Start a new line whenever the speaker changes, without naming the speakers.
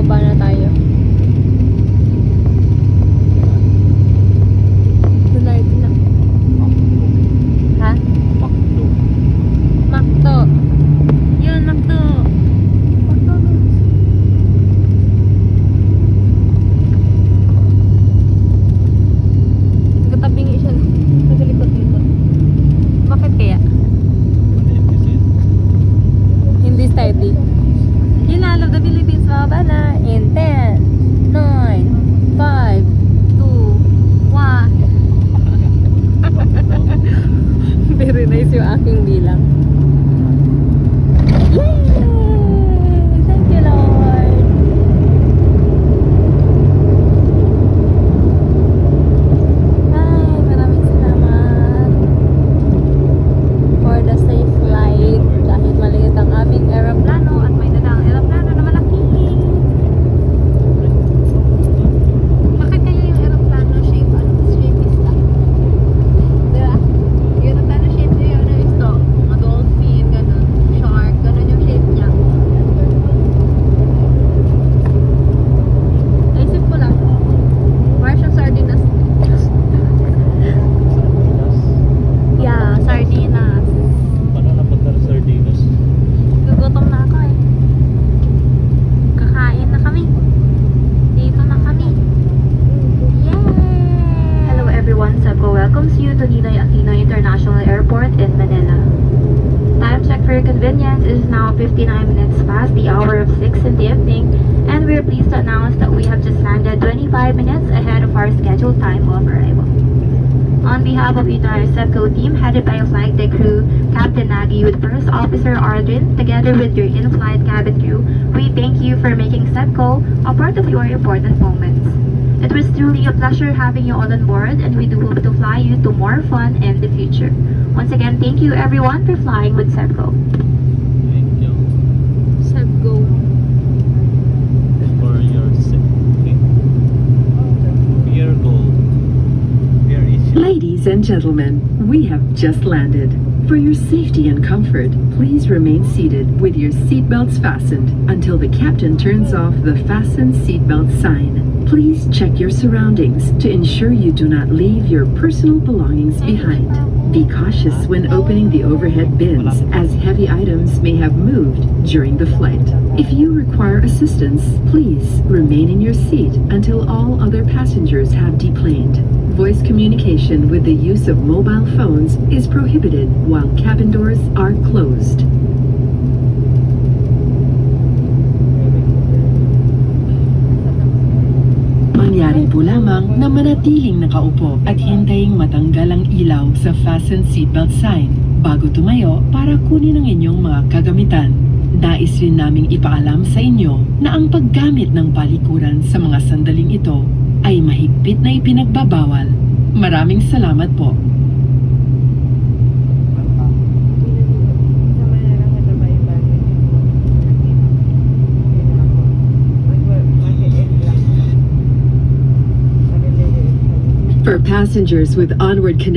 Bababa na tayo. Lunardi na. Ha?
Makdo.
Makto. Yun, Makto. Makto. Katabingi siya. Nagalikot-likot. Bakit kaya? Hindi steady. Yun na, love the Philippines, mga bana. In 10, 9, 5, 2, 1. Very nice yung aking bilang. Yay! Thank you, Lord. Ay, maraming salamat for the safe flight. Kahit maliit ang aming aeroplano at may dalang aeroplano na malaki. Bakit kaya yung aeroplano shape is lang? Diba? Yung aeroplano shape niya yun is to. Mga dolphin, ganun. Shark, ganun yung shape niya. Naisip ko lang. Martian sardinas. Yeah, sardinas.
Paano napunta sa Sardinas?
Gugutom na ako eh. Kakain na kami. Dito na kami. Yay!
Hello everyone, Sebco welcomes you to Ninoy Aquino International Airport in Manila. Time check for your convenience is now 59 minutes past the hour of 6 in the evening, and we're pleased to announce that we have just landed 25 minutes ahead of our scheduled time of arrival. On behalf of the entire Sebco team headed by flight deck crew, Captain Nagy with First Officer Ardrin, together with your in-flight cabin crew, we thank you for making Sebco a part of your important moments. It was truly a pleasure having you all on board, and we do hope to fly you to more fun in the future. Once again, thank you everyone for flying with Sebco.
Thank you
Sebco.
for your safety. Pure gold. Pure issue.
Ladies and gentlemen, we have just landed. For your safety and comfort, please remain seated with your seatbelts fastened until the captain turns off the fasten seatbelt sign. Please check your surroundings to ensure you do not leave your personal belongings behind. Be cautious when opening the overhead bins, as heavy items may have moved during the flight. If you require assistance, please remain in your seat until all other passengers have deplaned. Voice communication with the use of mobile phones is prohibited while cabin doors are closed. Mangyari po lamang na manatiling nakaupo at hintayin matanggal ang ilaw sa fasten seatbelt sign bago tumayo para kunin ang inyong mga kagamitan. Nais rin naming ipaalam sa inyo na ang paggamit ng palikuran sa mga sandaling ito ay mahigpit na ipinagbabawal. Maraming salamat po. For passengers with onward connect